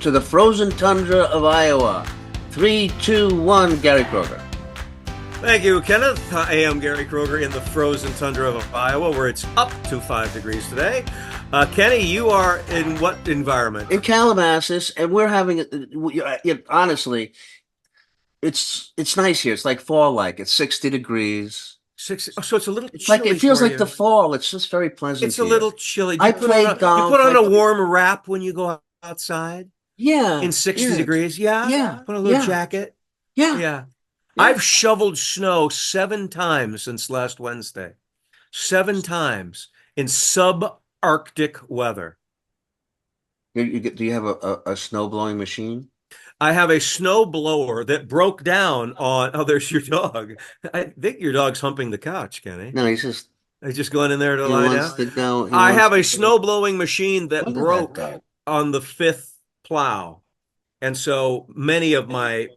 to the frozen tundra of Iowa. 3, 2, 1, Gary Kroger. Thank you, Kenneth. I am Gary Kroger in the frozen tundra of Iowa, where it's up to 5 degrees today. Kenny, you are in what environment? In Calabasas, and we're having, honestly, it's nice here. It's like fall-like. It's 60 degrees. So it's a little It's like chilly it feels for like you. the fall. It's just very pleasant. It's a here. little chilly. I played golf. You put on a warm wrap when you go outside? Yeah. In 60 degrees? Yeah? Yeah. Put on a little jacket? Yeah. Yeah. I've shoveled snow 7 times since last Wednesday. 7 times in subarctic weather. Do you have a snow blowing machine? I have a snow blower that broke down on. Oh, there's your dog. I think your dog's humping the couch, Kenny. No, he's just going in there to lie down. I have a snow blowing machine that broke on the 5th plow, and so many of my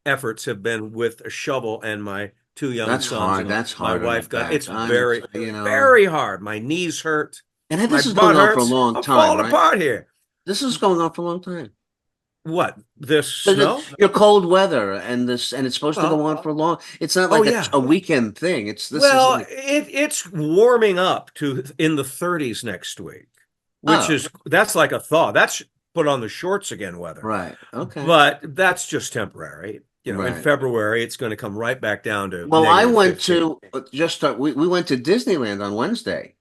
efforts have been with a shovel and my 2 young sons. Hard. That's hard. My wife got it's very very hard. My knees hurt. And this is going on for a long time. I'm falling apart here. This is going on for a long time. What, this snow? Your cold weather and it's supposed to go on for long. It's not like a weekend thing. It's warming up to in the 30s next week, which that's like a thaw. That's put on the shorts again weather. Right. Okay. But that's just temporary. In February it's going to come right back down to. Well, I went 15. We went to Disneyland on Wednesday.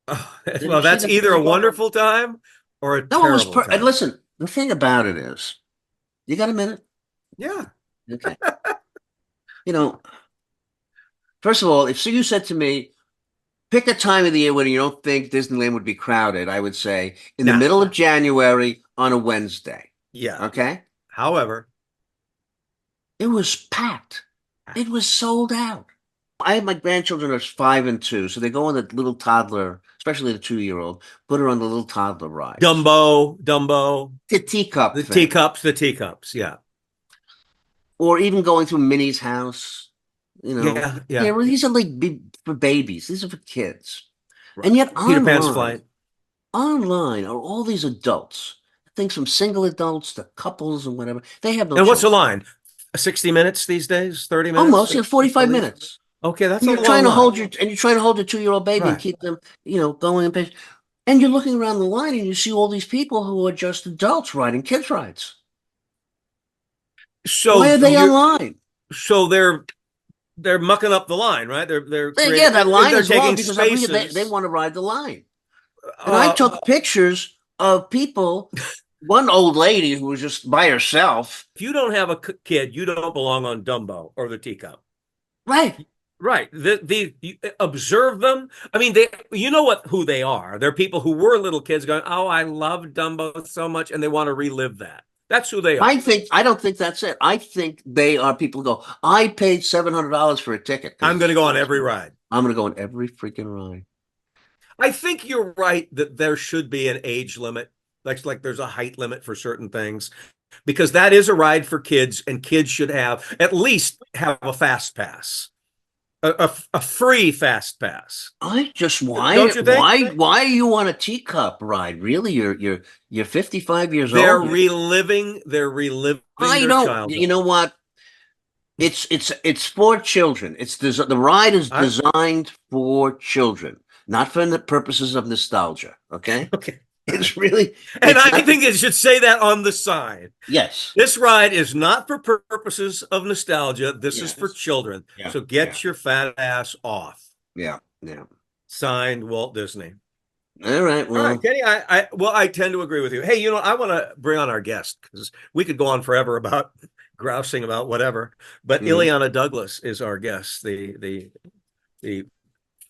Well, that's either a wonderful time or a terrible time. And listen, the thing about it is, you got a minute? Yeah. Okay. First of all, if you said to me, pick a time of the year when you don't think Disneyland would be crowded, I would say in the middle of January on a Wednesday. Yeah. Okay. However, it was packed. It was sold out. I have my grandchildren are 5 and 2, so they go on the little toddler, especially the 2-year-old, put her on the little toddler ride. Dumbo. The teacup. The teacups, yeah. Or even going through Minnie's house, Yeah. Well, these are like for babies. These are for kids. Right. And yet Peter Pan's Flight. Online are all these adults. Things from single adults to couples and whatever. They have no And what's the children. line? 60 minutes these days? 30 minutes? Almost, 45 minutes. Okay, that's you're trying to hold your 2-year-old baby and keep them, going and patient. And you're looking around the line and you see all these people who are just adults riding kids' rides. So why are they online? So they're mucking up the line, right? That line is long because spaces. they want to ride the line. And I took pictures of people. One old lady who was just by herself. If you don't have a kid, you don't belong on Dumbo or the teacup. Right. Right. You observe them. I mean, who they are. They're people who were little kids going, oh, I love Dumbo so much, and they want to relive that. That's who they are. I don't think that's it. I think they are people who go, I paid $700 for a ticket. I'm going to go on every ride. I'm going to go on every freaking ride. I think you're right that there should be an age limit. Like there's a height limit for certain things, because that is a ride for kids, and kids should at least have a fast pass, a free fast pass. Don't you think? Why are you on a teacup ride? Really, you're 55 years old. They're reliving. I know. Childhood. You know what? It's for children. The ride is designed for children, not for the purposes of nostalgia. Okay. Okay. It's really, and I think it should say that on the sign. Yes. This ride is not for purposes of nostalgia. This is for children. Yeah. So get your fat ass off. Yeah. Yeah. Signed, Walt Disney. All right. Well, all right, Kenny, I tend to agree with you. Hey, I want to bring on our guest, because we could go on forever about grousing about whatever. But Illeana Douglas is our guest, the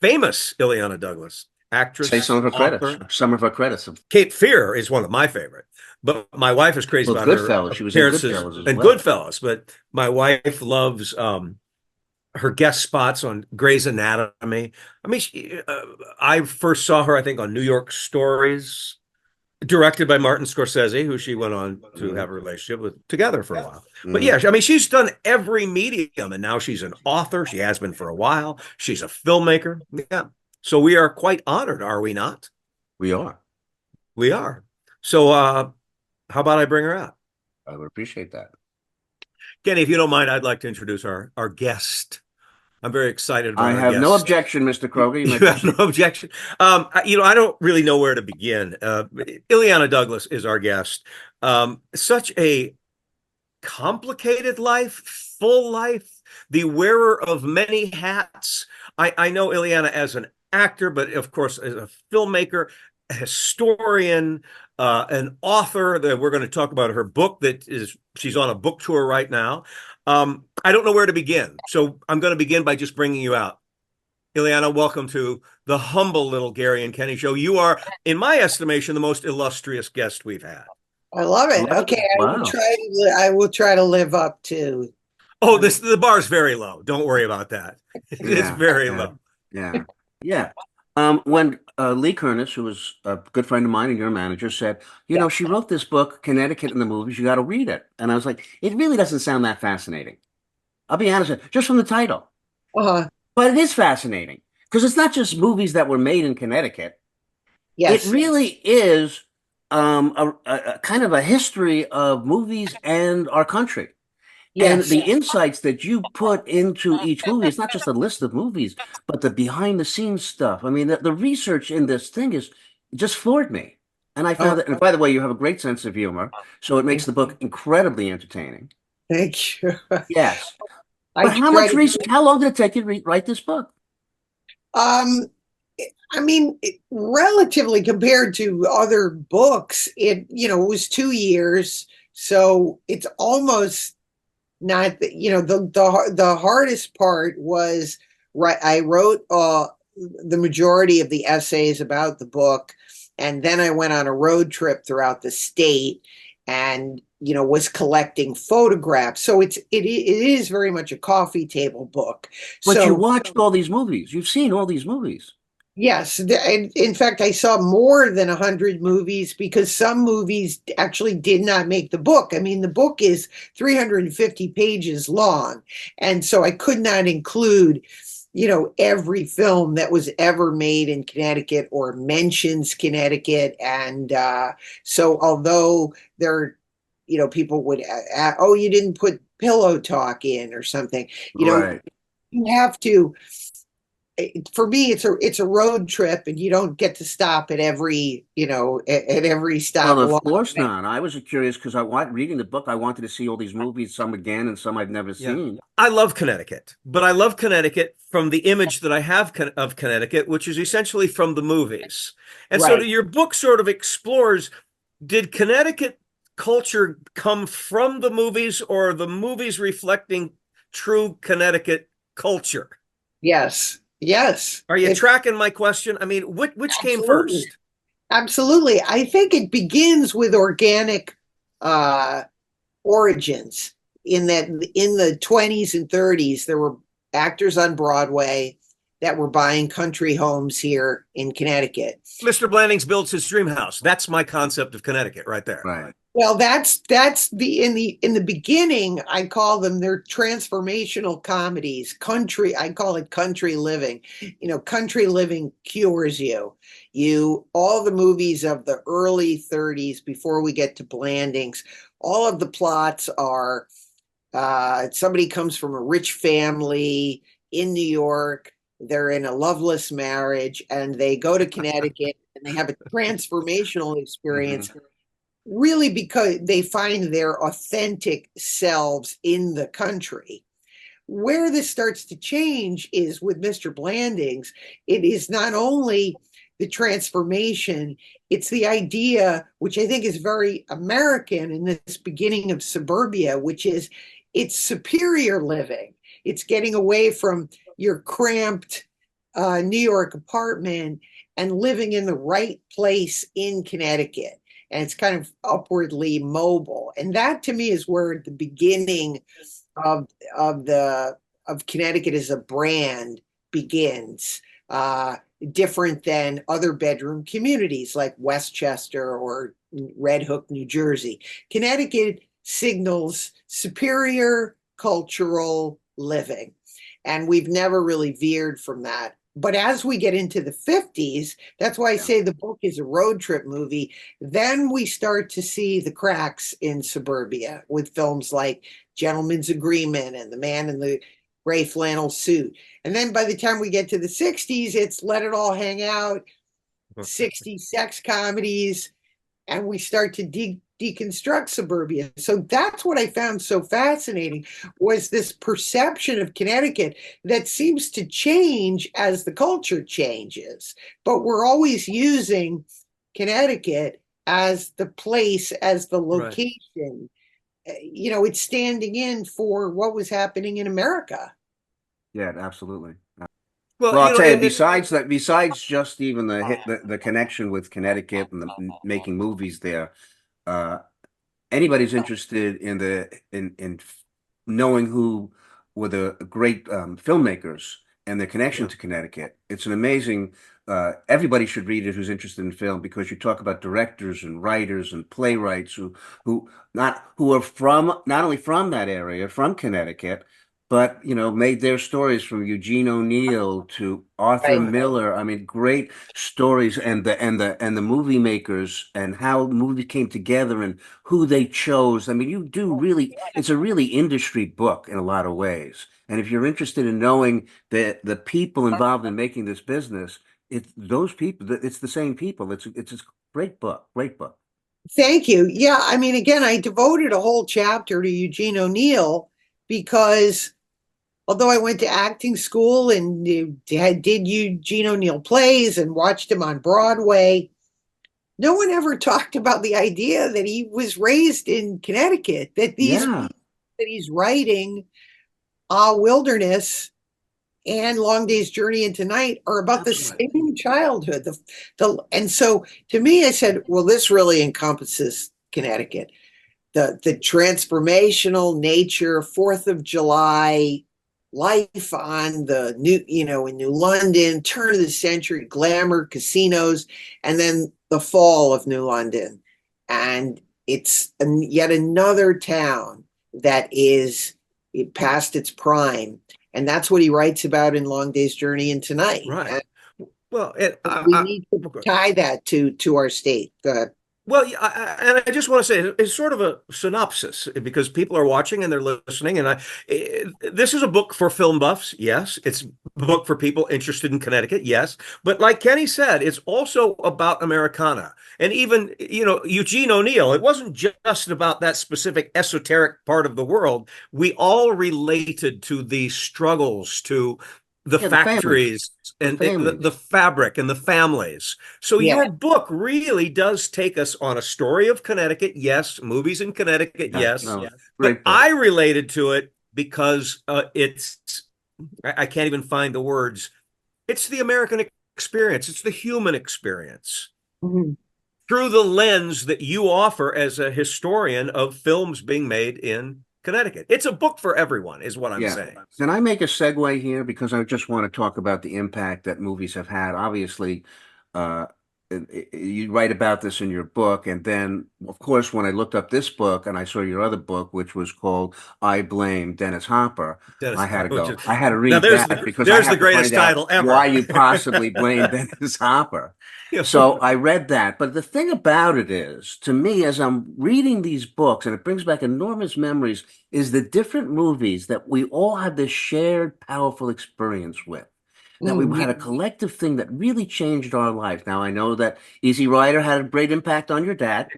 famous Illeana Douglas. Actress. Say some of her credits. Some of her credits. Cape Fear is one of my favorite, but my wife is crazy about Goodfellas. Her she was in Goodfellas as well. Goodfellas. But my wife loves her guest spots on Grey's Anatomy. I mean, I first saw her, I think, on New York Stories, directed by Martin Scorsese, who she went on to have a relationship with together for a while. But yeah, I mean, she's done every medium, and now she's an author. She has been for a while. She's a filmmaker. Yeah. So we are quite honored, are we not? We are. We are. So How about I bring her out? I would appreciate that. Kenny, if you don't mind, I'd like to introduce our guest. I'm very excited I about our have no guest. objection, Mr. Kroger. You may You have no proceed. objection. I don't really know where to begin. Illeana Douglas is our guest. Such a complicated life, full life, the wearer of many hats. I know Illeana as an actor, but of course, as a filmmaker, a historian, an author. That we're going to talk about her book that is, she's on a book tour right now. I don't know where to begin. So I'm going to begin by just bringing you out. Illeana, welcome to the humble little Gary and Kenny show. You are, in my estimation, the most illustrious guest we've had. I love it. Okay, Wow. I will try to live up to. Oh, the bar is very low. Don't worry about that. It's Yeah, very yeah, low. yeah, yeah. When Lee Kernis, who was a good friend of mine and your manager, said, she wrote this book, Connecticut and the Movies, you got to read it. And I was like, it really doesn't sound that fascinating. I'll be honest, just from the title. Uh, But it is fascinating because it's not just movies that were made in Connecticut. yes. It really is a kind of a history of movies and our country. And Yes. the insights that you put into each movie, it's not just a list of movies, but the behind the scenes stuff. I mean, the research in this thing is just floored me. And I found that, and by the way, you have a great sense of humor, so it makes the book incredibly entertaining. Thank you. Yes. I But how try much to- research, how long did it take you to write this book? Um, I mean, relatively compared to other books, it was 2 years, so it's almost not. The hardest part was I wrote the majority of the essays about the book, and then I went on a road trip throughout the state, and was collecting photographs. So it is very much a coffee table book. But So you watched all these movies. You've seen all these movies. yes, in fact, I saw more than 100 movies because some movies actually did not make the book. I mean, the book is 350 pages long, and so I could not include, every film that was ever made in Connecticut or mentions Connecticut. And so although there, people would, oh, you didn't put Pillow Talk in or something, Right. you have to. For me, it's a road trip, and you don't get to stop at every at every stop Well, of along course the way. not. I was curious because reading the book, I wanted to see all these movies, some again and some I've never Yeah. seen. I love Connecticut, but I love Connecticut from the image that I have of Connecticut, which is essentially from the movies. And so Right. your book sort of explores, did Connecticut culture come from the movies or the movies reflecting true Connecticut culture? Yes, yes. Are you tracking my question? I mean, which came Absolutely. first? Absolutely. I think it begins with organic uh, origins. In that, in the 20s and 30s, there were actors on Broadway that were buying country homes here in Connecticut. Mr. Blandings builds his dream house. That's my concept of Connecticut right there. Right. Well, that's in the beginning, I call them, they're transformational comedies. I call it country living. Country living cures you. All the movies of the early 30s, before we get to Blandings, all of the plots are somebody comes from a rich family in New York. They're in a loveless marriage, and they go to Connecticut and they have a transformational experience. Really, because they find their authentic selves in the country. Where this starts to change is with Mr. Blandings. It is not only the transformation, it's the idea, which I think is very American in this beginning of suburbia, which is it's superior living. It's getting away from your cramped New York apartment and living in the right place in Connecticut. And it's kind of upwardly mobile. And that to me is where the beginning of Connecticut as a brand begins. Different than other bedroom communities like Westchester or Red Hook, New Jersey. Connecticut signals superior cultural living. And we've never really veered from that But as we get into the 50s, that's why I Yeah. say the book is a road trip movie. Then we start to see the cracks in suburbia with films like Gentleman's Agreement and The Man in the Gray Flannel Suit. And then by the time we get to the 60s, it's Let It All Hang Out, 60s sex comedies, and we start to deconstruct suburbia. So that's what I found so fascinating, was this perception of Connecticut that seems to change as the culture changes. But we're always using Connecticut as the place, as the location. You know, it's standing in for what was happening in America. Yeah, absolutely. Well, Well, I'll you know, tell you, besides that, besides just even the connection with Connecticut and making movies there, uh, anybody's interested in knowing who were the great filmmakers and their connection to Connecticut. It's an amazing. Everybody should read it who's interested in film, because you talk about directors and writers and playwrights who are from, not only from that area, from Connecticut, but made their stories, from Eugene O'Neill to Arthur Right. Miller. I mean, great stories, and the movie makers, and how movies came together, and who they chose. I mean, you do really, it's a really industry book in a lot of ways. And if you're interested in knowing the people involved in making this business, it's those people, it's the same people. It's a great book, great book. Thank you. Yeah, I mean, again, I devoted a whole chapter to Eugene O'Neill because although I went to acting school and did Eugene O'Neill plays and watched him on Broadway, no one ever talked about the idea that he was raised in Connecticut, that these Yeah, people that he's writing, Wilderness and Long Day's Journey into Night, are about the that's right. same childhood. And so to me, I said, well, this really encompasses Connecticut. The transformational nature, 4th of July, life on the in New London, turn of the century, glamour, casinos, and then the fall of New London. And it's yet another town that is past its prime. And that's what he writes about in Long Day's Journey into Night. right. And Well, we need to tie that to our state. Go ahead. Well, yeah, and I just want to say it's sort of a synopsis, because people are watching and they're listening. And this is a book for film buffs. Yes. It's a book for people interested in Connecticut. Yes. But like Kenny said, it's also about Americana. And even, Eugene O'Neill, it wasn't just about that specific esoteric part of the world. We all related to the struggles, to the Yeah, the families, factories and families. the fabric and the families. So Yeah. your book really does take us on a story of Connecticut. Yes, movies in Connecticut. Yeah, Yes, no, but great book. I related to it because I can't even find the words. It's the American experience. It's the human experience Mhm. through the lens that you offer as a historian of films being made in Connecticut. It's a book for everyone, is what I'm Yeah. saying. Can I make a segue here? Because I just want to talk about the impact that movies have had. Obviously, uh, you write about this in your book. And then, of course, when I looked up this book and I saw your other book, which was called I Blame Dennis Hopper, I Dennis, had to go. I had to now read that because I there's the have to greatest find out title ever. why you possibly blame Dennis Hopper. So I read that. But the thing about it is, to me, as I'm reading these books, and it brings back enormous memories, is the different movies that we all have this shared powerful experience with. That we had a collective thing that really changed our life. Now, I know that Easy Rider had a great impact on your dad,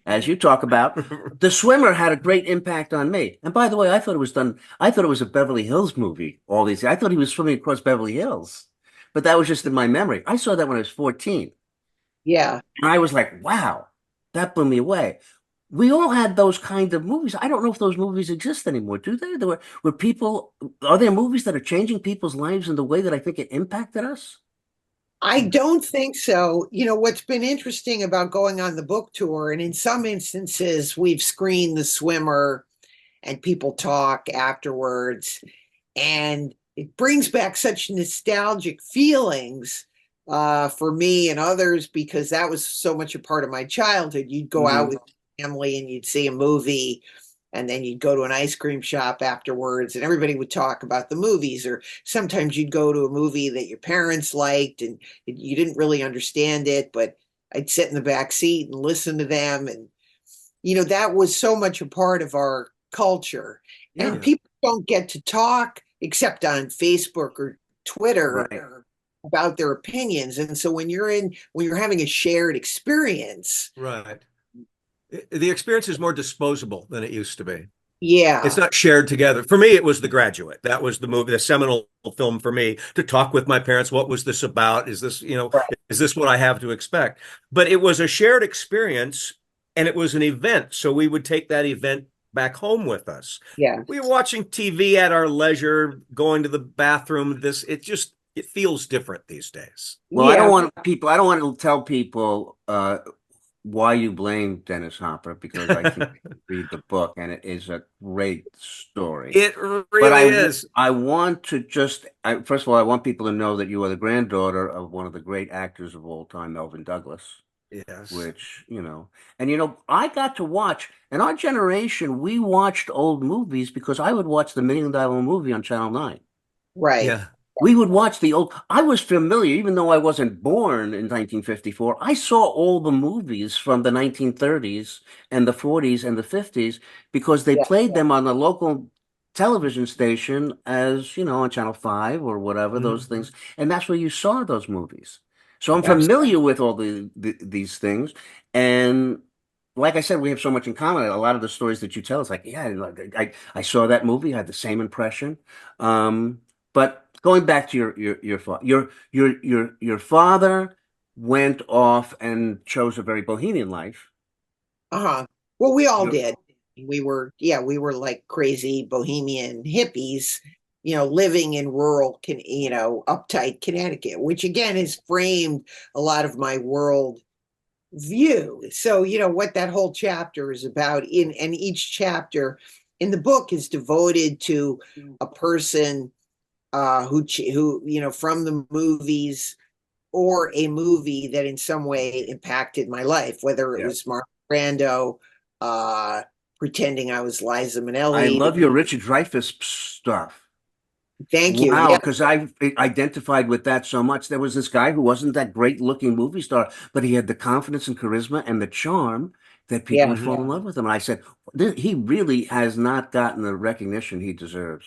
as you talk about. The Swimmer had a great impact on me. And by the way, I thought it was a Beverly Hills movie all these years. I thought he was swimming across Beverly Hills. But that was just in my memory. I saw that when I was 14. Yeah. And I was like, wow, that blew me away. We all had those kind of movies. I don't know if those movies exist anymore, do they? Were people, are there movies that are changing people's lives in the way that I think it impacted us? I don't think so. You know, what's been interesting about going on the book tour, and in some instances, we've screened The Swimmer and people talk afterwards, and it brings back such nostalgic feelings for me and others because that was so much a part of my childhood. You'd go out Hmm. with family and you'd see a movie, And then you'd go to an ice cream shop afterwards and everybody would talk about the movies. Or sometimes you'd go to a movie that your parents liked and you didn't really understand it, but I'd sit in the back seat and listen to them. And, that was so much a part of our culture. Yeah. And people don't get to talk except on Facebook or Twitter Right. about their opinions. And so when you're having a shared experience, Right. The experience is more disposable than it used to be. yeah, It's not shared together. For me, it was The Graduate. That was the movie, the seminal film for me, to talk with my parents. What was this about? Is this, is this what I have to expect? But it was a shared experience and it was an event. So we would take that event back home with us. yeah, We were watching TV at our leisure, going to the bathroom. It feels different these days. Well, I yeah. don't want to tell people why you blame Dennis Hopper, because I think they can read the book and it is a great story. It But really is. I want to first of all, I want people to know that you are the granddaughter of one of the great actors of all time, Melvin Douglas. Yes. Which, and I got to watch, in our generation, we watched old movies because I would watch the $1 Million Movie on Channel 9. Right. Yeah. We would watch I was familiar, even though I wasn't born in 1954. I saw all the movies from the 1930s and the 40s and the 50s because they played them on the local television station as, on Channel 5 or whatever, those things. And that's where you saw those movies. So I'm familiar with all these things. And like I said, we have so much in common. A lot of the stories that you tell, it's like, yeah, I saw that movie, I had the same impression. But going back to your father went off and chose a very bohemian life. Uh-huh. Well, we all Your- did. We were like crazy bohemian hippies, living in rural, uptight Connecticut, which again has framed a lot of my world view. So, what that whole chapter is about and each chapter in the book is devoted to a person who from the movies or a movie that in some way impacted my life, whether it was Marlon Brando, pretending I was Liza Minnelli. I love your Richard Dreyfuss stuff. Thank you. Wow, Yeah. because I identified with that so much. There was this guy who wasn't that great looking movie star, but he had the confidence and charisma and the charm that people would fall in love with him. And I said, he really has not gotten the recognition he deserves.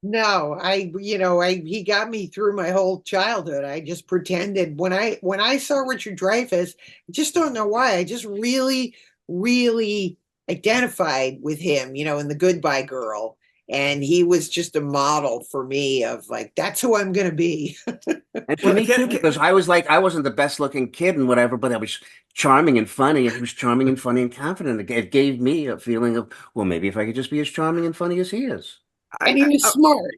No, he got me through my whole childhood. I just pretended when I saw Richard Dreyfuss, I just don't know why. I just really, really identified with him, in The Goodbye Girl. And he was just a model for me of like, that's who I'm going to be. And for me too, because I wasn't the best looking kid and whatever, but I was charming and funny, and he was charming and funny and confident. It gave me a feeling of, well, maybe if I could just be as charming and funny as he is. And he was smart,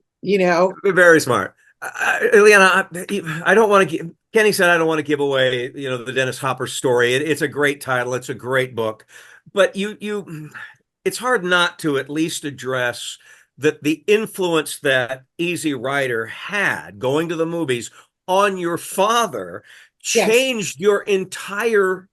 Very smart. Illeana, I don't want to Kenny said I don't want to give away, the Dennis Hopper story. It's a great title. It's a great book. But it's hard not to at least address that the influence that Easy Rider had going to the movies on your father changed your entire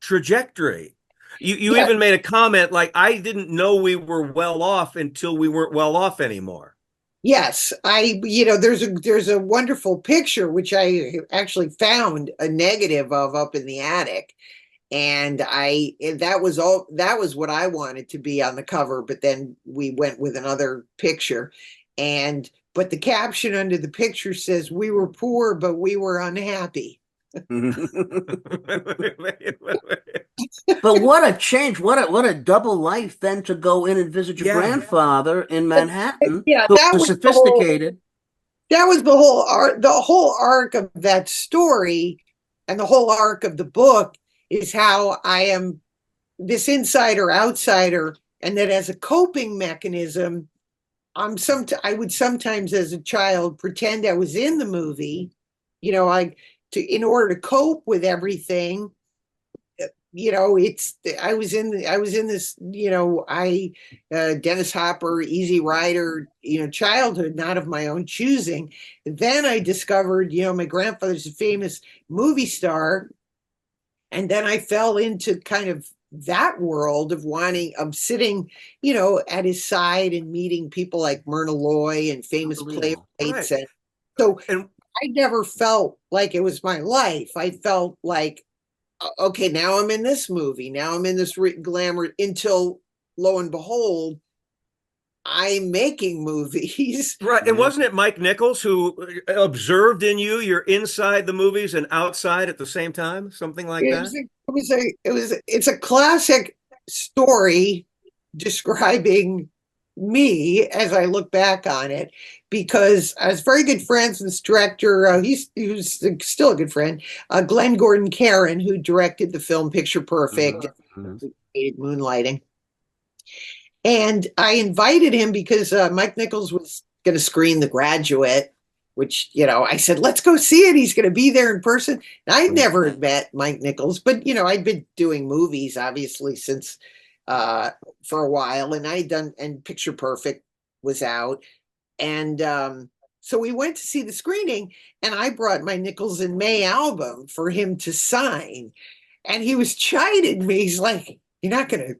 trajectory. You even made a comment like, I didn't know we were well off until we weren't well off anymore. Yes, there's a wonderful picture which I actually found a negative of up in the attic. And that was what I wanted to be on the cover, but then we went with another picture. But the caption under the picture says, "We were poor, but we were unhappy." But what a change! What a double life then to go in and visit your grandfather in Manhattan. Yeah, who that was was sophisticated. That was the whole arc of that story, and the whole arc of the book is how I am this insider outsider, and that as a coping mechanism, I would sometimes as a child pretend I was in the movie, in order to cope with everything. I was in this, Dennis Hopper, Easy Rider, childhood, not of my own choosing. Then I discovered, my grandfather's a famous movie star. And then I fell into kind of that world of sitting, at his side and meeting people like Myrna Loy and famous Unbelievable. playwrights. Right. And so And I never felt like it was my life. I felt like, okay, now I'm in this movie. Now I'm in this glamour, until lo and behold, I'm making movies. right. And Yeah. wasn't it Mike Nichols who observed in you, you're inside the movies and outside at the same time? Something like that? It's a classic story describing me as I look back on it, because I was very good friends with this director. He was still a good friend, Glenn Gordon Caron, who directed the film Picture Perfect, Mhm. Moonlighting. And I invited him because Mike Nichols was going to screen The Graduate, which, I said, let's go see it. He's going to be there in person. And I'd never met Mike Nichols, but, I'd been doing movies, obviously, since for a while. And and Picture Perfect was out. And so we went to see the screening, and I brought my Nichols and May album for him to sign. And he was chiding me. He's like, you're not going to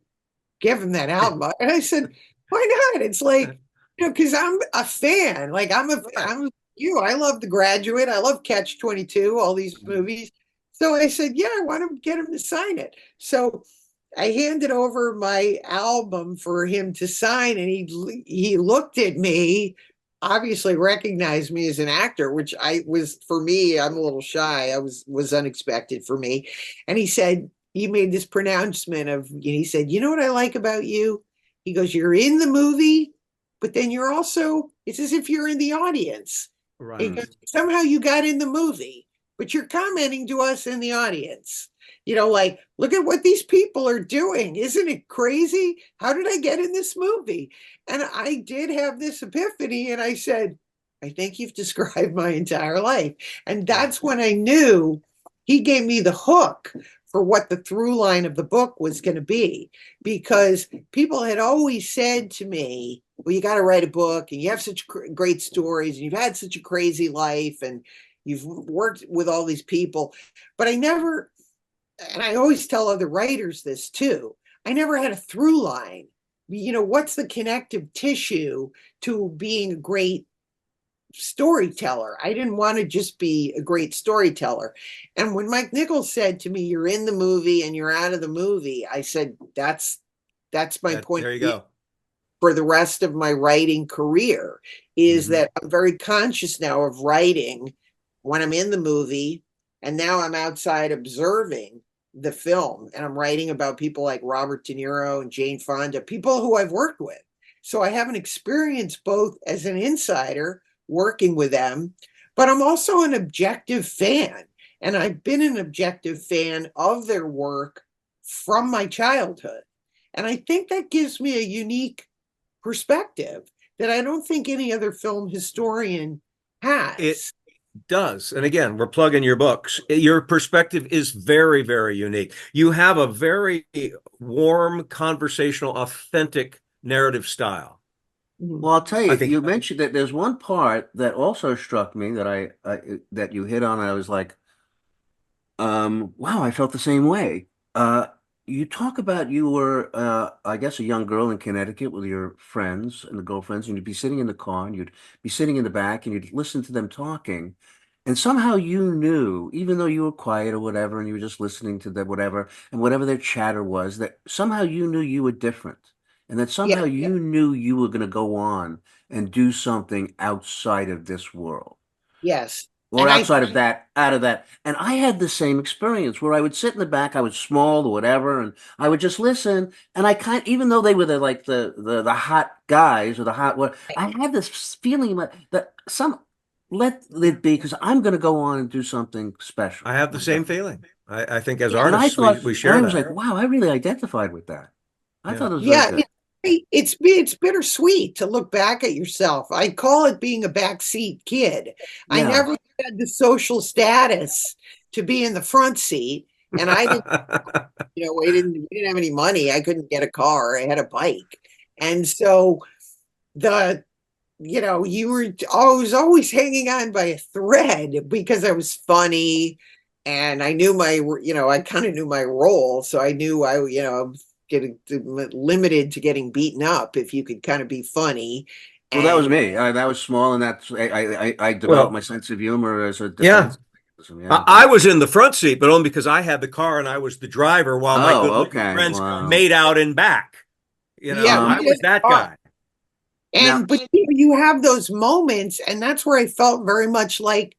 give him that album. And I said, why not? It's like, because I'm a fan. Like I'm you. I love The Graduate. I love Catch 22, all these movies. So I said, yeah, I want to get him to sign it. So I handed over my album for him to sign, and he looked at me, obviously recognized me as an actor, which for me, I'm a little shy. Was unexpected for me. And he said, he made this pronouncement he said, you know what I like about you? He goes, you're in the movie, but then it's as if you're in the audience. He Right. goes, somehow you got in the movie, but you're commenting to us in the audience. Like, look at what these people are doing. Isn't it crazy? How did I get in this movie? And I did have this epiphany, and I said, I think you've described my entire life. And that's when I knew he gave me the hook for what the through line of the book was going to be, because people had always said to me, well, you got to write a book, and you have such great stories, and you've had such a crazy life, and you've worked with all these people. But I never, and I always tell other writers this too, I never had a through line. What's the connective tissue to being a great storyteller? I didn't want to just be a great storyteller. And when Mike Nichols said to me, you're in the movie and you're out of the movie, I said, that's my point There of you view go. for the rest of my writing career, is that I'm very conscious now of writing when I'm in the movie, and now I'm outside observing the film, and I'm writing about people like Robert De Niro and Jane Fonda, people who I've worked with. So I have an experience both as an insider working with them, but I'm also an objective fan. And I've been an objective fan of their work from my childhood. And I think that gives me a unique perspective that I don't think any other film historian It has. does. And again, we're plugging your books. Your perspective is very, very unique. You have a very warm, conversational, authentic narrative style. Well, I'll tell I you, think you mentioned that there's one part that also struck me that that you hit on. And I was like, wow, I felt the same way. You talk about you were, I guess, a young girl in Connecticut with your friends and the girlfriends, and you'd be sitting in the car, and you'd be sitting in the back, and you'd listen to them talking, and somehow you knew, even though you were quiet or whatever, and you were just listening to them, whatever, and whatever their chatter was, that somehow you knew you were different, and that Yeah, somehow you knew you were going to go on and do something outside of this world yes. or And I outside of that, out of that. And I had the same experience where I would sit in the back, I was small or whatever, and I would just listen. And I kind, even though they were the hot guys or the hot what, I had this feeling that some let it be because I'm going to go on and do something special I have the one day. same feeling. I think as yeah, And I artists, thought, we and share I was that. like, wow, I really identified with that. I Yeah. thought it was very yeah, good. it's bittersweet to look back at yourself. I call it being a backseat kid. I Yeah. never had the social status to be in the front seat, and I didn't, we didn't have any money. I couldn't get a car. I had a bike. And so the you were always hanging on by a thread because I was funny, and I knew I kind of knew my role, so I knew I was getting limited to getting beaten up if you could kind of be funny. Well, that was And me. That was small, and that's I developed Well, my sense of humor as a yeah. defense mechanism. I, Yeah. I was in the front seat, but only because I had the car and I was the driver while my Oh, good-looking okay. friends Wow. made out in back. yeah, we I was did. that guy. Now, But you have those moments, and that's where I felt very much like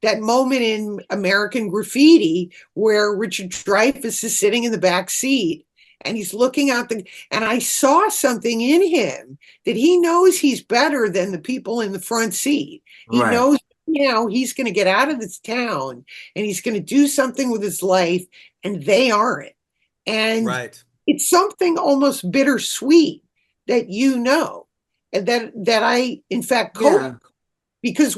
that moment in American Graffiti where Richard Dreyfuss is sitting in the back seat and he's looking out and I saw something in him that he knows he's better than the people in the front seat. He right. knows he's going to get out of this town and he's going to do something with his life, and they aren't. And Right. it's something almost bittersweet that and that I in fact cope, Yeah. because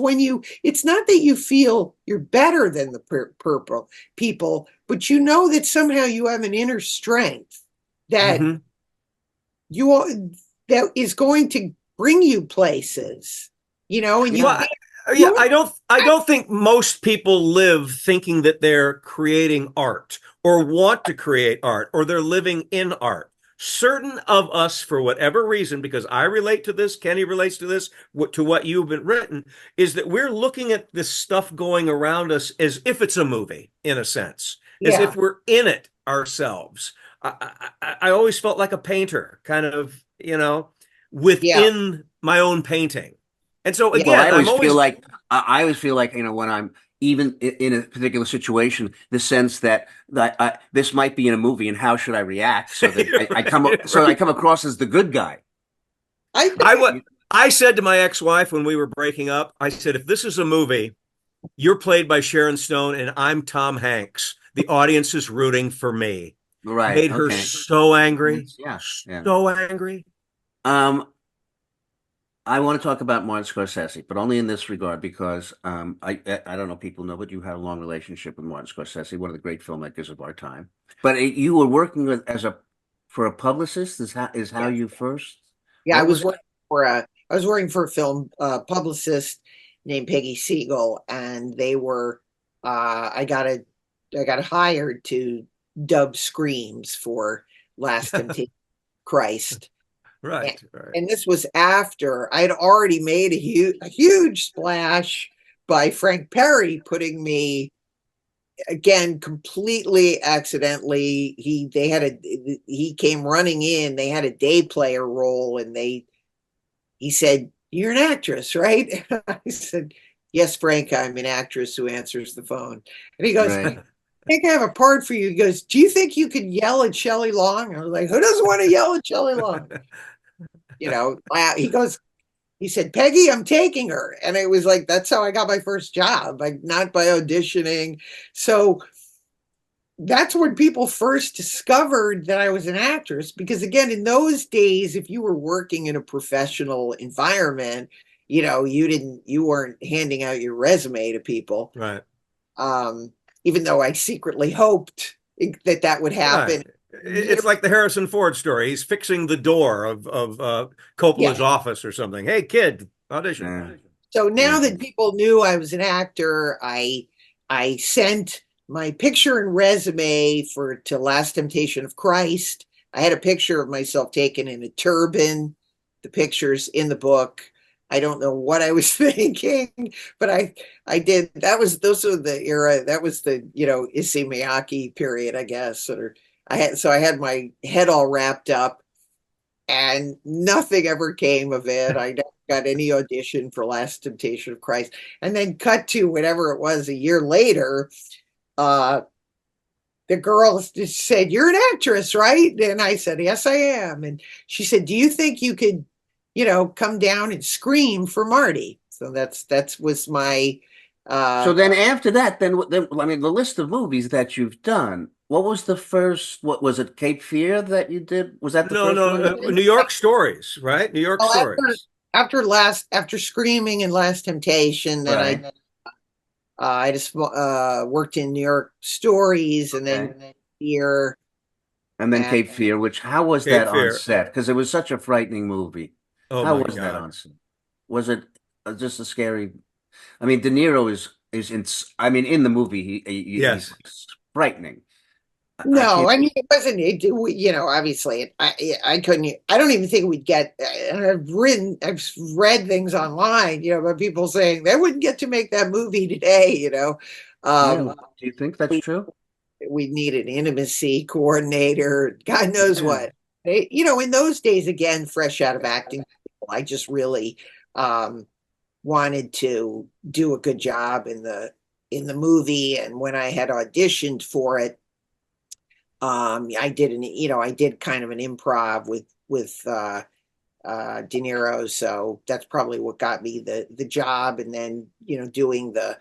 it's not that you feel you're better than the purple people, but you know that somehow you have an inner strength that Mhm. that is going to bring you places, and you Well, yeah, I don't think most people live thinking that they're creating art or want to create art or they're living in art. Certain of us, for whatever reason, because I relate to this, Kenny relates to this, to what you've been written, is that we're looking at this stuff going around us as if it's a movie, in a sense, as yeah, if we're in it ourselves. I always felt like a painter, kind of, yeah, within my own painting. And so yeah, Well, again, I'm always I always feel like when I'm even in a particular situation, the sense that this might be in a movie, and how should I react so that I right. come across as the good guy. I I think, what I said to my ex-wife when we were breaking up, I said, if this is a movie, you're played by Sharon Stone and I'm Tom Hanks. The audience is rooting for me. Right. Made her Okay. so angry, Yeah. Yeah. so angry. Um, I want to talk about Martin Scorsese, but only in this regard because I don't know if people know, but you had a long relationship with Martin Scorsese, one of the great filmmakers of our time. But you were working for a publicist. Is how you first? yeah, What was? I was working for a film publicist named Peggy Siegel, and they were I got hired to dub screams for Last Temptation of Christ. And, Right, right. and this was after I'd already made a huge splash by Frank Perry putting me, again, completely accidentally. He came running in. They had a day player role, and he said, "You're an actress, right?" I said, "Yes, Frank, I'm an actress who answers the phone." And he goes, Right. "I think I have a part for you." He goes, "Do you think you could yell at Shelley Long?" I was like, "Who doesn't want to yell at Shelley Long?" He goes, he said, "Peggy, I'm taking her." And it was like, that's how I got my first job, like not by auditioning. So that's when people first discovered that I was an actress. Because again, in those days, if you were working in a professional environment, you weren't handing out your resume to people. Right, Um, Even though I secretly hoped that would right. happen. It's like the Harrison Ford story. He's fixing the door of Coppola's Yeah. office or something. Hey, kid, audition. Yeah. So now Yeah. that people knew I was an actor, I sent my picture and resume to Last Temptation of Christ. I had a picture of myself taken in a turban. The picture's in the book. I don't know what I was thinking, but I did. Those were the era. That was the Issey Miyake period, I guess. Or I had my head all wrapped up, and nothing ever came of it. I never got any audition for Last Temptation of Christ. And then cut to whatever it was a year later, uh, the girl just said, "You're an actress, right?" And I said, "Yes, I am." And she said, "Do you think you could, come down and scream for Marty?" So that was my So uh then after that, then I mean, the list of movies that you've done. What was the first? What was it? Cape Fear that you did? Was that the No, first no, one you did? New York Stories, right? New York well, after Stories. after Screaming and Last Temptation, then Right. I just worked in New York Stories, and Okay. then here. And then And Cape Fear, which how was Cape that on Fear. set? Because it was such a frightening movie. Oh How my was that God. on set? Was it just a scary? I mean, De Niro is I mean, in the movie, Yes. he's frightening. I No, can't. I mean it wasn't. Obviously, I couldn't. I don't even think we'd get. And I've read things online, about people saying they wouldn't get to make that movie today. Yeah, Um, do you think that's true? we need an intimacy coordinator. God knows Yeah. what. In those days, again, fresh out of acting, I just really um, wanted to do a good job in the movie, and when I had auditioned for it. I did kind of an improv with De Niro, so that's probably what got me the job, and then doing the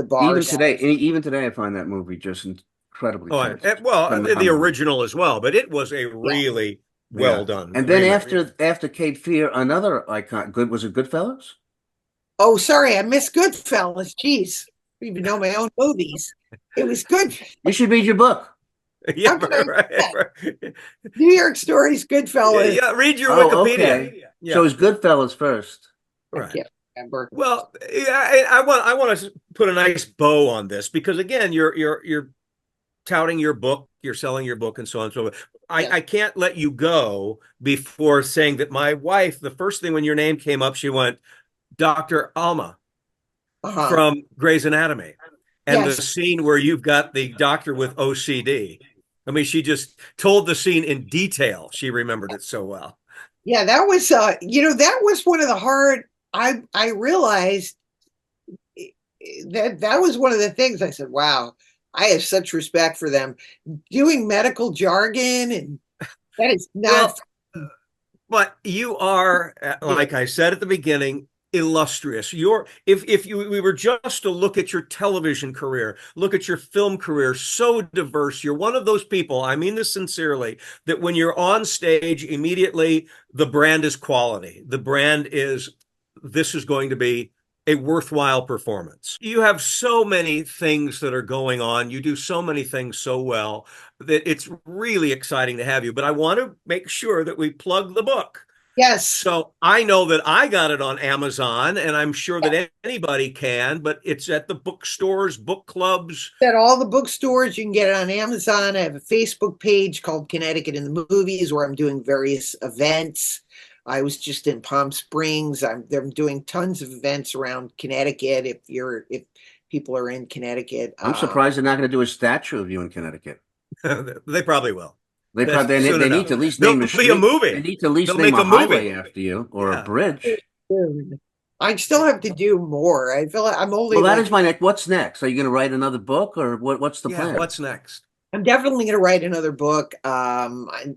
bars. Even today, I find that movie just incredibly Oh, tense, well, the phenomenal. original as well, but it was a Yeah. really well Yeah, done and then remake. after Cape Fear, another icon. Was it Goodfellas? Oh, sorry, I missed Goodfellas. Jeez, I don't even know my own movies. It was good. You should read your book. Yeah, How can I do right, that? right. New York Stories, Yeah, Goodfellas. yeah, read your Oh, Wikipedia. okay. So Yeah, it's Goodfellas first. I right. can't remember. Well, yeah, I want to put a nice bow on this because again, you're touting your book, you're selling your book, and so on and so forth. Yeah. I can't let you go before saying that my wife, the first thing when your name came up, she went, Dr. Alma Uh-huh. from Grey's Anatomy. And the Yes. scene where you've got the doctor with OCD. I mean, she just told the scene in detail. She remembered it so well. Yeah, that was one of the hard. I realized that was one of the things I said, wow, I have such respect for them doing medical jargon, and that is not. Well, but you are, like I said at the beginning, illustrious. If you we were just to look at your television career, look at your film career, so diverse. You're one of those people, I mean this sincerely, that when you're on stage, immediately the brand is quality. The brand is this is going to be a worthwhile performance. You have so many things that are going on. You do so many things so well that it's really exciting to have you. But I want to make sure that we plug the book. Yes. So I know that I got it on Amazon, and I'm sure that anybody can, but it's at the bookstores, book clubs. At all the bookstores, you can get it on Amazon. I have a Facebook page called Connecticut in the Movies where I'm doing various events. I was just in Palm Springs. I'm doing tons of events around Connecticut. If people are in Connecticut, I'm surprised they're not going to do a statue of you in Connecticut. They probably will. They Soon need enough. to at least There'll name a be a street. They movie. need to at least They'll name make a a movie. highway after you or a Yeah. bridge. I still have to do more. I feel like I'm only Well, that like is my next. What's next? Are you going to write another book or what's the Yeah. plan? What's next? I'm definitely going to write another book.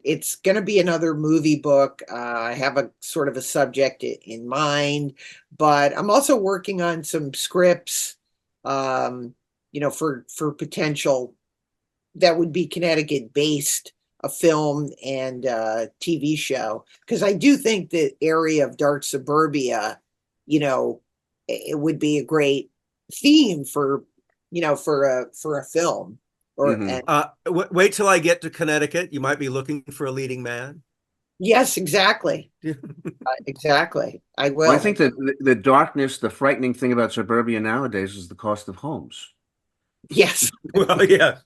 It's going to be another movie book. I have a sort of a subject in mind, but I'm also working on some scripts, for potential that would be Connecticut based, a film and TV show. Because I do think the area of Dark Suburbia, it would be a great theme for a film. Or Mhm. Wait till I get to Connecticut. You might be looking for a leading man. Yes, exactly. Exactly. I Well, I will. think that the darkness, the frightening thing about suburbia nowadays is the cost of homes. Yes. Well, yeah.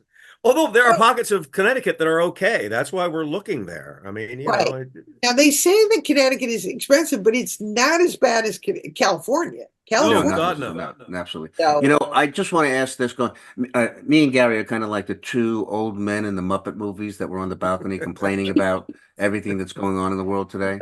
Although there are pockets of Connecticut that are okay. That's why we're looking there. I mean, Right. Now they say that Connecticut is expensive, but it's not as bad as California. No, Oh, California. God, no, no. absolutely. So I just want to ask this. Me and Gary are kind of like the two old men in the Muppet movies that were on the balcony complaining about everything that's going on in the world today.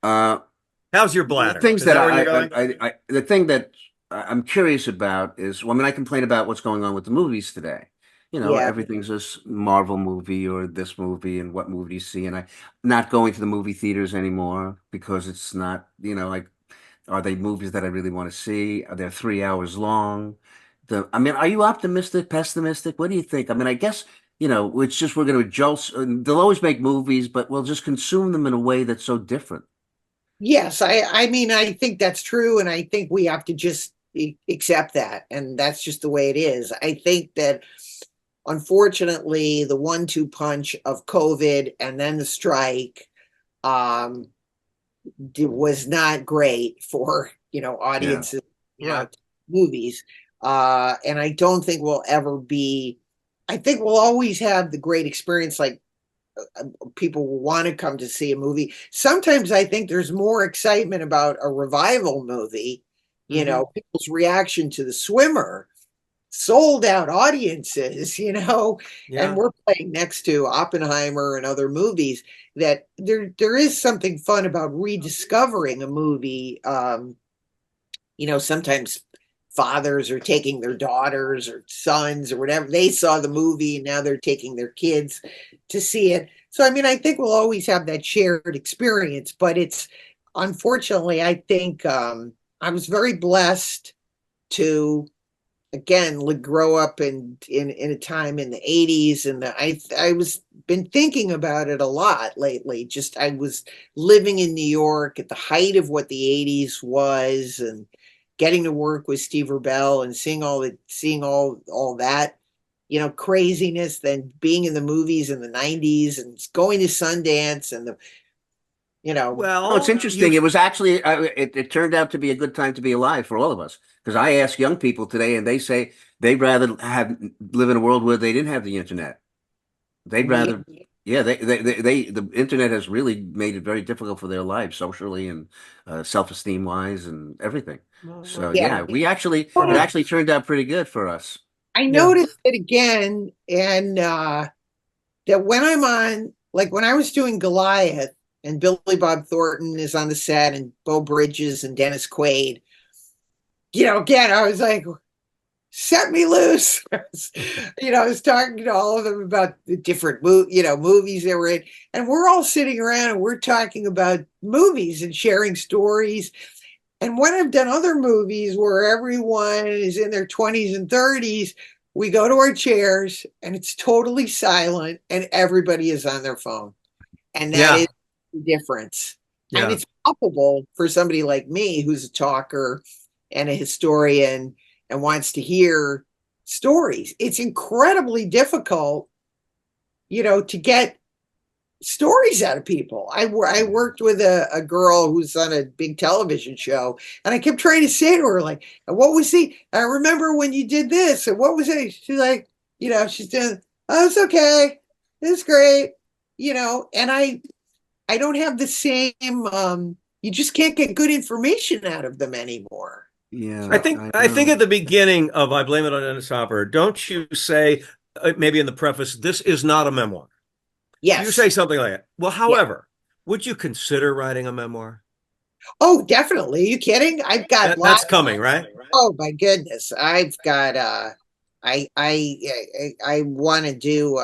How's your The bladder? things Is that that where you're going? the thing that I'm curious about is, well, I mean, I complain about what's going on with the movies today. yeah, Everything's this Marvel movie or this movie, and what movie do you see? And I'm not going to the movie theaters anymore because it's not, like, are they movies that I really want to see? Are they 3 hours long? I mean, are you optimistic, pessimistic? What do you think? I mean, I guess, it's just we're going to adjust. They'll always make movies, but we'll just consume them in a way that's so different. yes. I mean, I think that's true, and I think we have to just accept that, and that's just the way it is. I think that unfortunately, the 1-2 punch of COVID and then the strike um, was not great for Yeah. audiences, Right. movies. And I don't think we'll ever be, I think we'll always have the great experience, like people will want to come to see a movie. Sometimes I think there's more excitement about a revival movie, people's reaction to The Swimmer, sold out audiences, and we're playing next to Oppenheimer and other movies, that there is something fun about rediscovering a movie. Sometimes fathers are taking their daughters or sons or whatever. They saw the movie and now they're taking their kids to see it. So, I mean, I think we'll always have that shared experience, but it's unfortunately, I think I was very blessed to, again, grow up in a time in the 80s, and I was been thinking about it a lot lately. Just I was living in New York at the height of what the 80s was, and getting to work with Steve Rubell and seeing all that, craziness, then being in the movies in the 90s and going to Sundance and Well, it's interesting. It was actually it turned out to be a good time to be alive for all of us, because I ask young people today and they say they'd rather live in a world where they didn't have the internet. They'd rather, the internet has really made it very difficult for their lives socially and self-esteem wise and everything. So it actually turned out pretty good for us. I noticed it again, and that when I'm on, like when I was doing Goliath, and Billy Bob Thornton is on the set, and Beau Bridges and Dennis Quaid, again, I was like, set me loose. I was talking to all of them about the different movies they were in, and we're all sitting around and we're talking about movies and sharing stories. And when I've done other movies where everyone is in their 20s and 30s, we go to our chairs and it's totally silent and everybody is on their phone. And that is the difference. Yeah. And it's palpable for somebody like me who's a talker and a historian and wants to hear stories. It's incredibly difficult, to get stories out of people. I worked with a girl who's on a big television show, and I kept trying to say to her, like, what was I remember when you did this, and what was it? She's like, she's doing, oh, it's okay. It's great. And I don't have the same, you just can't get good information out of them anymore. Yeah, I think at the beginning of I Blame It on Dennis Hopper, don't you say, maybe in the preface, this is not a memoir? Yes. You say something like that. Well, however, would you consider writing a memoir? Oh, definitely. Are you kidding? I've got that's coming, right? Oh my goodness. I've got I want to do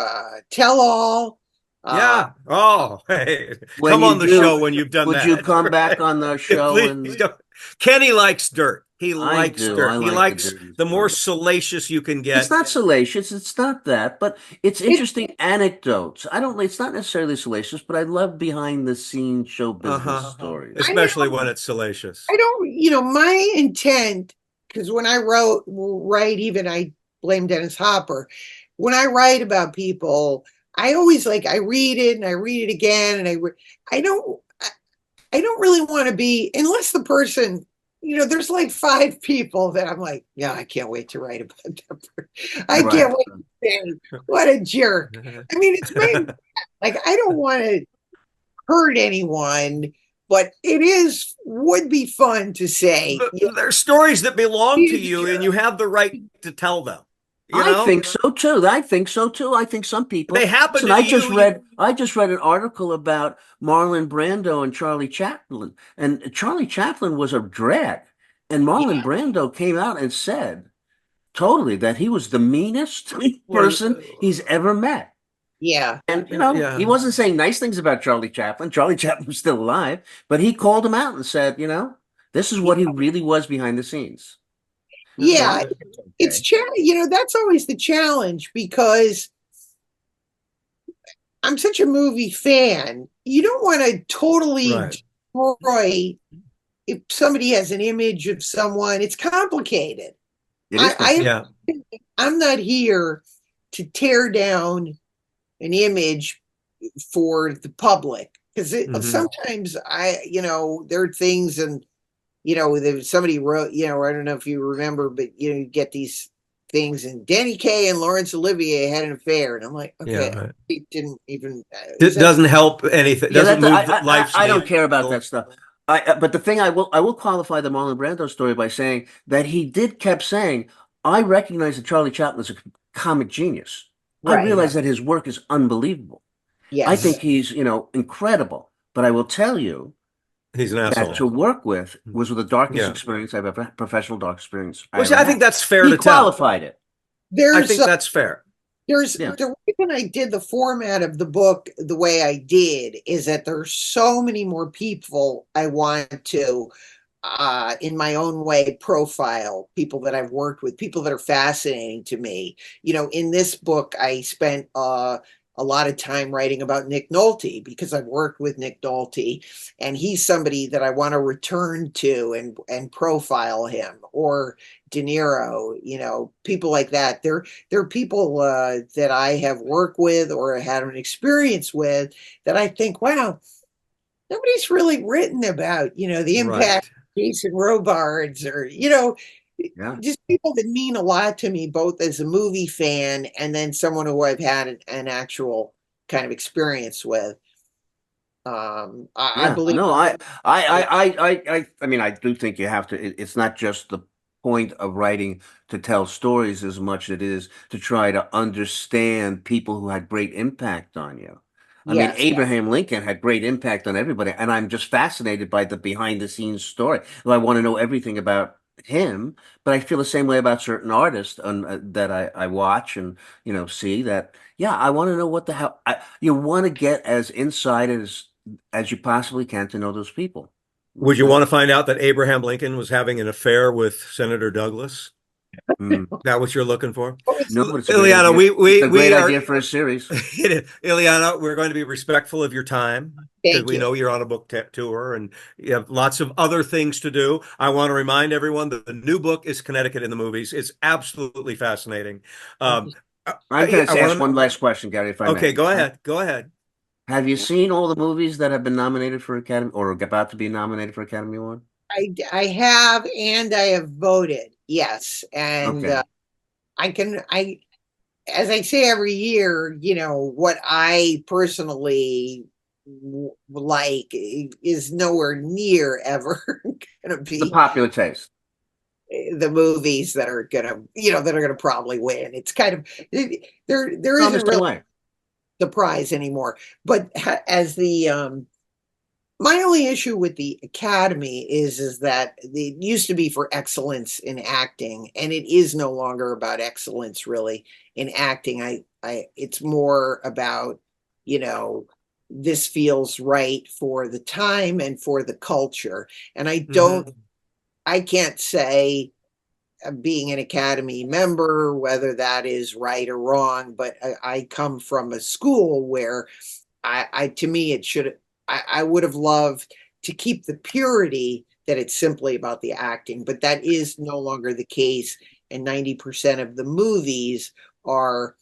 tell all. Yeah. Oh, hey. Come on the show when you've done that. Would you come back on the show? Please don't. Kenny likes dirt. He likes dirt. He likes the more salacious you can get. It's not salacious. It's not that, but it's interesting anecdotes. It's not necessarily salacious, but I love behind the scenes show business stories. Especially when it's salacious. I don't, my intent, because when I write, even I Blame Dennis Hopper, when I write about people, I always I read it and I read it again, and I don't really want to be, unless the person, there's like 5 people that I'm like, yeah, I can't wait to write about them. I can't wait to say, what a jerk. I mean, it's made, I don't want to hurt anyone, but would be fun to say. There are stories that belong to you and you have the right to tell them. I think so too. I think some people. They happen to I just read an article about Marlon Brando and Charlie Chaplin, and Charlie Chaplin was a drag, and Marlon Brando came out and said totally that he was the meanest person he's ever met. Yeah, and he wasn't saying nice things about Charlie Chaplin. Charlie Chaplin was still alive, but he called him out and said, this is what he really was behind the scenes. Yeah, it's that's always the challenge, because I'm such a movie fan. You don't want to totally destroy if somebody has an image of someone. It's complicated. I'm not here to tear down an image for the public, because sometimes there are things, and somebody wrote, I don't know if you remember, but you get these things, and Danny Kaye and Laurence Olivier had an affair, and I'm like, okay, Yeah, right. it didn't even. It doesn't help anything. Yeah, Doesn't move the life's I don't needle. care about that stuff. But the thing I will qualify the Marlon Brando story by saying that he kept saying, I recognize that Charlie Chaplin is a comic genius. I Right. realize that his work is unbelievable. I Yes. think he's, incredible. But I will tell you He's an that asshole. to work with was the darkest Yeah. experience I've ever, professional dark experience I Well, see, ever I think had. that's fair He to tell. qualified it. I think that's fair. Yeah. The reason I did the format of the book the way I did is that there's so many more people I want to, in my own way, profile people that I've worked with, people that are fascinating to me. In this book, I spent a lot of time writing about Nick Nolte because I've worked with Nick Nolte, and he's somebody that I want to return to and profile him, or De Niro, people like that. They're people that I have worked with or had an experience with that I think, wow, nobody's really written about, the impact of Jason Robards, or, Yeah. just people that mean a lot to me, both as a movie fan and then someone who I've had an actual kind of experience with. I Yeah, believe. no, I mean, I do think you have to. It's not just the point of writing to tell stories as much as it is to try to understand people who had great impact on you. I mean, Yes. Abraham Lincoln had great impact on everybody, and I'm just fascinated by the behind the scenes story. Well, I want to know everything about him, but I feel the same way about certain artists that I watch and see that. Yeah, I want to know what the hell you want to get as inside as you possibly can to know those people. Would you want to find out that Abraham Lincoln was having an affair with Senator Douglas? Mm. That what you're looking for? No, but it's a great Ileana, idea. It's a great we are idea for a series. Ileana, we're going to be respectful of your time because Thank we you. know you're on a book tour and you have lots of other things to do. I want to remind everyone that the new book is Connecticut in the Movies. It's absolutely fascinating. I'm going to ask to. one last question, Gary, if I Okay, may. go ahead. Go ahead. Have you seen all the movies that have been nominated for Academy or are about to be nominated for Academy Award? I have, and I have voted. Yes. And Okay. as I say every year, what I personally like is nowhere near ever going to The be popular taste. the movies that are gonna, probably win. It's kind of there I'm the isn't same really way. the prize anymore. But as the my only issue with the Academy is that it used to be for excellence in acting, and it is no longer about excellence really in acting. It's more about, this feels right for the time and for the culture. And I can't say, being an Academy member, whether that is right or wrong, but I come from a school where to me, it should, I would have loved to keep the purity that it's simply about the acting, but that is no longer the case. And 90% of the movies are,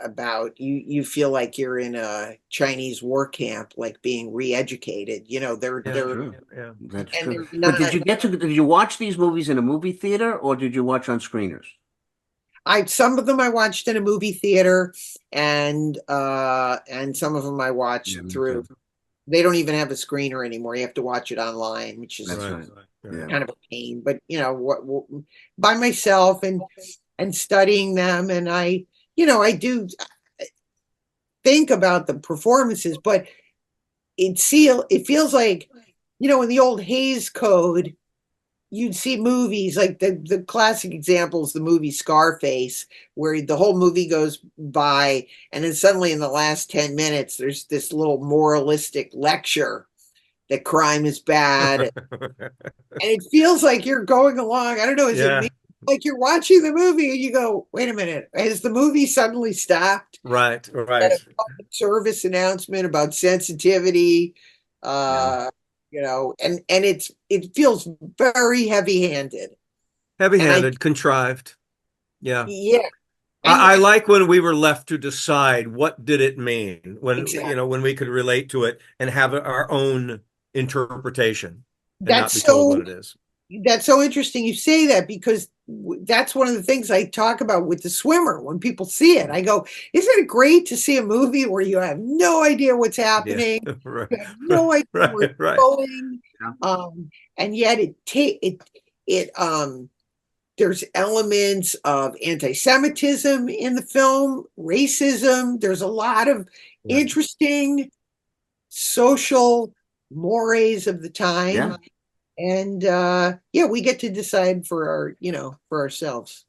about you feel like you're in a Chinese war camp, like being re-educated. They're True. Yeah, that's and true. they're But not. did you watch these movies in a movie theater or did you watch on screeners? Some of them I watched in a movie theater, and some of them I watched Yeah, me through. too. They don't even have a screener anymore. You have to watch it online, which is That's right. Yeah. kind of a pain. But what by myself and studying them, and I do think about the performances, but it feels like, in the old Hays Code, you'd see movies like the classic examples, the movie Scarface, where the whole movie goes by, and then suddenly in the last 10 minutes, there's this little moralistic lecture that crime is bad. And it feels like you're going along. I don't know, is it Yeah. me? Like you're watching the movie and you go, wait a minute, has the movie suddenly stopped? Right. Got a public service announcement about sensitivity, and it feels very heavy-handed. Heavy-handed, contrived. Yeah. Yeah. I like when we were left to decide what did it mean when Exactly. when we could relate to it and have our own interpretation. and not be told what it is. That's so interesting you say that, because that's one of the things I talk about with The Swimmer. When people see it, I go, isn't it great to see a movie where you have no idea what's happening? Yeah. Right. You have no idea where it's Right. going. Yeah. And yet there's elements of anti-Semitism in the film, racism. There's a lot of interesting social mores of the time. Yeah. And we get to decide for ourselves.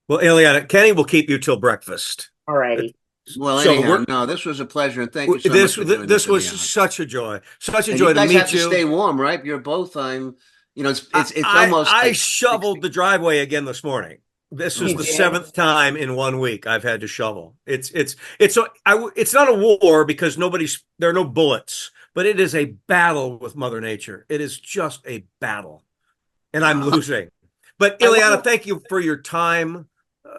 Well, Illeana, Kenny will keep you till breakfast. All righty. Well, So anyhow, we're- no, this was a pleasure, and thank you so much for doing This was Illeana. such a joy. Such a And joy you to guys meet have to you. stay warm, right? You're both. It's I almost. I like shoveled the driveway again this morning. This is You the did? 7th time in 1 week I've had to shovel. It's not a war because there are no bullets, but it is a battle with Mother Nature. It is just a battle, and I'm losing. But Illeana, thank you for your time.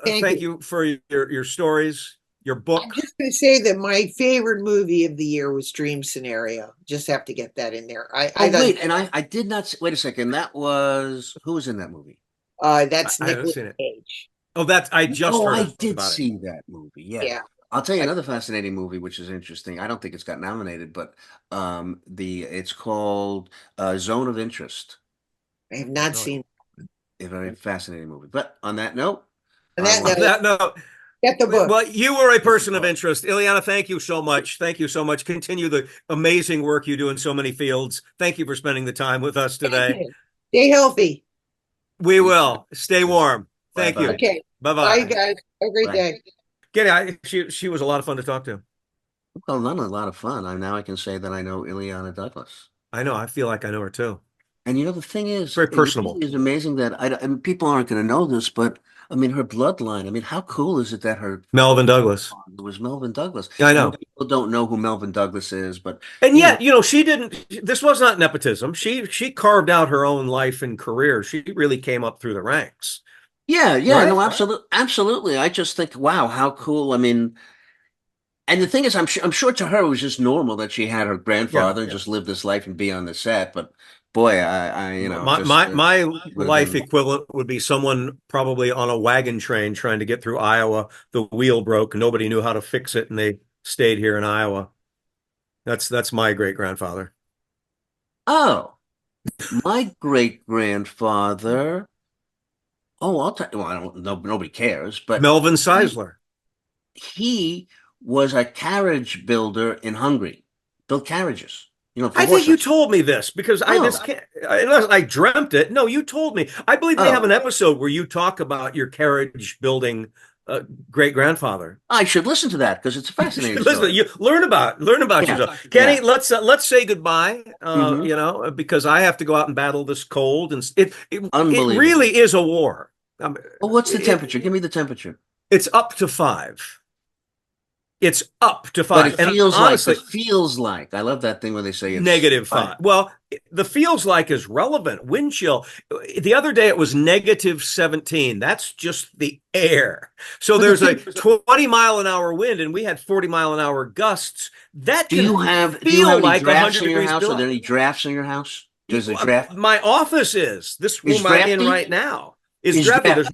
Thank you for your stories, your book. I'm just going to say that my favorite movie of the year was Dream Scenario. Just have to get that in there. I did not. Wait a second. That was who was in that movie? That's I haven't Nicolas seen it. Cage. Oh, I just heard I did about it. see that movie. Yeah. Yeah. I'll tell you another fascinating movie, which is interesting. I don't think it's got nominated, but it's called Zone of Interest. I have not No. seen. A very fascinating movie. But on that note, On that I want- note, No, get the book. well, you were a person of book. interest. Illeana, thank you so much. Thank you so much. Continue the amazing work you do in so many fields. Thank you for spending the time with us today. Stay healthy. We will. Stay warm. Thank Bye-bye. you. Okay. Bye-bye. Bye, guys. Have a great Bye. day. She was a lot of fun to talk to. well, none a lot of fun. Now I can say that I know Illeana Douglas. I know. I feel like I know her too. And the thing is, Very personable. It's amazing that and people aren't going to know this, but I mean, her bloodline. I mean, how cool is it that her Melvin Douglas. father was Melvin Douglas? Yeah, I know. Most people don't know who Melvin Douglas is, but And you yet, she didn't. This was not nepotism. She carved out her own life and career. She really came up through the ranks. yeah, Right? no, absolutely. I just think, wow, how cool. I mean, and the thing is, I'm sure to her it was just normal that she had her grandfather and Yeah. just live this life and be on the set. But boy, My would've life been- equivalent would be someone probably on a wagon train trying to get through Iowa. The wheel broke. Nobody knew how to fix it, and they stayed here in Iowa. That's my great grandfather. Oh, my great grandfather. Oh, I'll tell you. Well, I don't know. Nobody cares, but Melvin Seisler. he was a carriage builder in Hungary. Built carriages. For I think you horses. told me this because Oh. unless I dreamt it. No, you told me. I believe they Oh. have an episode where you talk about your carriage building great grandfather. I should listen to that because it's a fascinating Listen, story. you learn about Yeah. yourself. Kenny, Yeah. let's say goodbye. Mhm. Because I have to go out and battle this cold, and it Unbelievable. really is a war. Well, what's the temperature? Give me the temperature. It's up to 5. It's up to 5. But it And feels honestly, like. It feels like. I love that thing when they say it's -5. Well, the feels like is relevant. Wind chill. The other day it was -17. That's just the air. So But there's the a thing- 20-mile-an-hour wind, and we had 40-mile-an-hour gusts. That Do can you have feel any like drafts 100 in your degrees house? below. Are there any drafts in your house? There's a draft. My office is this room I'm in drafty? right now is Is drafty. drafty.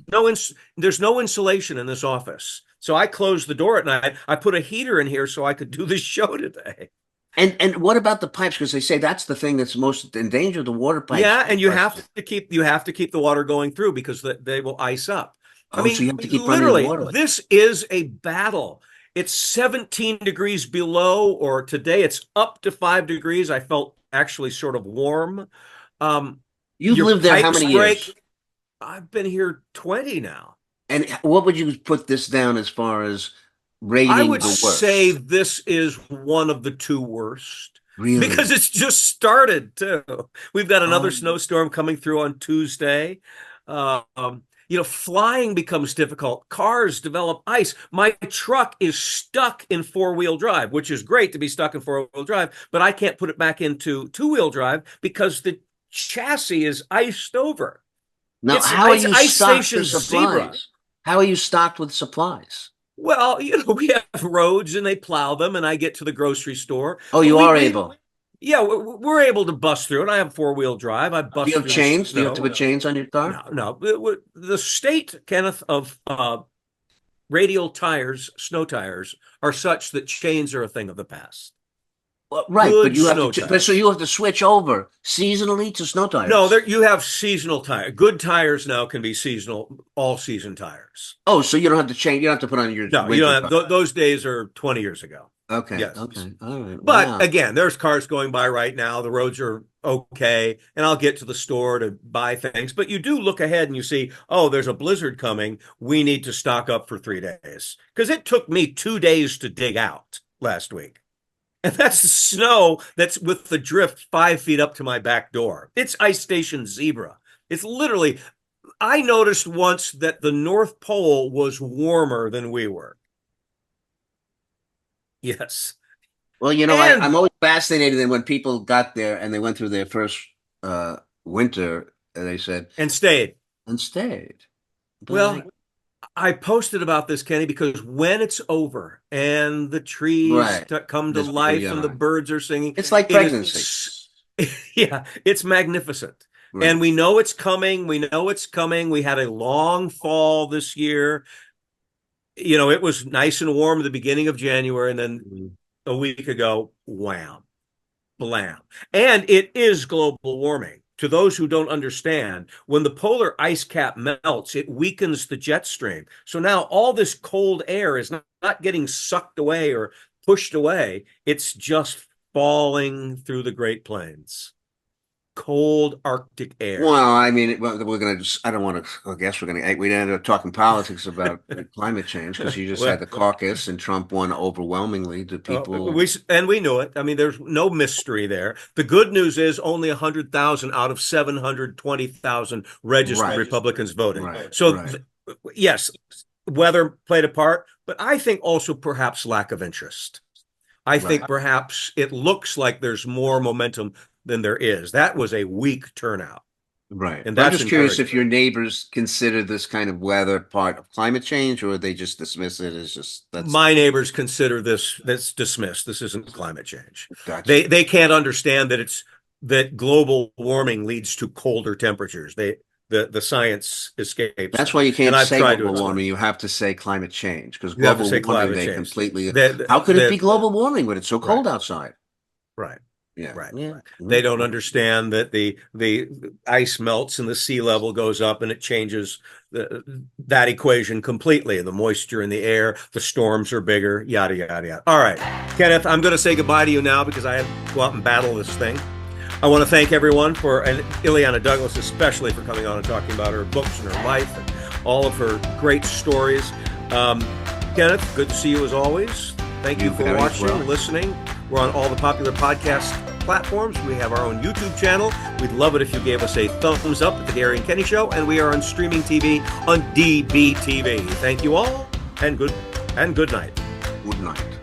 There's no insulation in this office. So I closed the door at night. I put a heater in here so I could do this show today. And what about the pipes? Because they say that's the thing that's most in danger. The water pipes. Yeah, and you have to keep the water going through because they will ice up. Oh, so you have to keep running the literally, water. this is a battle. It's 17 degrees below, or today it's up to 5 degrees. I felt actually sort of warm. You've Your lived there how pipes many break. years? I've been here 20 now. And what would you put this down as far as rating I would the worst? say this is one of the 2 worst. Really? Because it's just started too. We've got another Oh. snowstorm coming through on Tuesday. Flying becomes difficult. Cars develop ice. My truck is stuck in 4-wheel drive, which is great to be stuck in 4-wheel drive, but I can't put it back into 2-wheel drive because the chassis is iced over. Now, It's how are ice- you ice stocked station with zebra. supplies? How are you stocked with supplies? Well, we have roads and they plow them, and I get to the grocery store. Oh, you But are able. Yeah, we're able to bust through it. I have 4-wheel drive. I bust Do you have through the chains? Do you have to snow. put chains on your car? No. The state, Kenneth, of radial tires, snow tires, are such that chains are a thing of the past. Well, right, Good but you have snow to. But tires. so you have to switch over seasonally to snow tires. No, you have seasonal tires. Good tires now can be seasonal, all season tires. Oh, so you don't have to change. You don't have to put on your No, winter you don't have tires. those days are 20 years ago. Okay. Yes. Okay. All right. But Wow. again, there's cars going by right now. The roads are okay, and I'll get to the store to buy things. But you do look ahead and you see, oh, there's a blizzard coming. We need to stock up for 3 days. Because it took me 2 days to dig out last week. And that's the snow that's with the drift 5 feet up to my back door. It's Ice Station Zebra. It's literally, I noticed once that the North Pole was warmer than we were. Yes. Well, you know, And- I'm always fascinated that when people got there and they went through their first winter, they said And stayed. and stayed. But Well, I posted about this, Kenny, because when it's over and the trees Right. come to This- life yeah. and the birds are singing, it's like it pregnancy. yeah, it's magnificent. Right. And we know it's coming. We know it's coming. We had a long fall this year. You know, it was nice and warm at the beginning of January, and then Mhm. a week ago, wham, blam. And it is global warming. To those who don't understand, when the polar ice cap melts, it weakens the jet stream. So now all this cold air is not getting sucked away or pushed away. It's just falling through the Great Plains. Cold Arctic air. Well, I mean, we're going to. I don't want to. I guess we're going to. We ended up talking politics about climate change because you just had the caucus and Trump won overwhelmingly. Do people? We knew it. I mean, there's no mystery there. The good news is only 100,000 out of 720,000 registered Right. Republicans voted. Right, So right. yes, weather played a part, but I think also perhaps lack of interest. I think Right. perhaps it looks like there's more momentum than there is. That was a weak turnout. Right. And But I'm that's just curious encouraging. if your neighbors consider this kind of weather part of climate change, or they just dismiss it as just that's My neighbors consider that's dismissed. This isn't climate change. gotcha. They can't understand that global warming leads to colder temperatures. The science escapes. That's why you And can't I've say tried to global explain. warming. You have to say climate change because You have to global say warming climate they change. completely. That- How could it that- be global warming when it's so cold Right. outside? Right. Yeah. Right. Yeah. They don't understand that the ice melts and the sea level goes up and it changes that equation completely. The moisture in the air, the storms are bigger, yada, yada, yada. All right, Kenneth, I'm going to say goodbye to you now because I have to go out and battle this thing. I want to thank everyone and Illeana Douglas especially for coming on and talking about her books and her life and all of her great stories. Kenneth, good to see you as always. Thank you for very watching, well. listening. We're on all the popular podcast platforms. We have our own YouTube channel. We'd love it if you gave us a thumbs up at the Gary and Kenny Show, and we are on streaming TV on DBTV. Thank you all, and good night. Good night.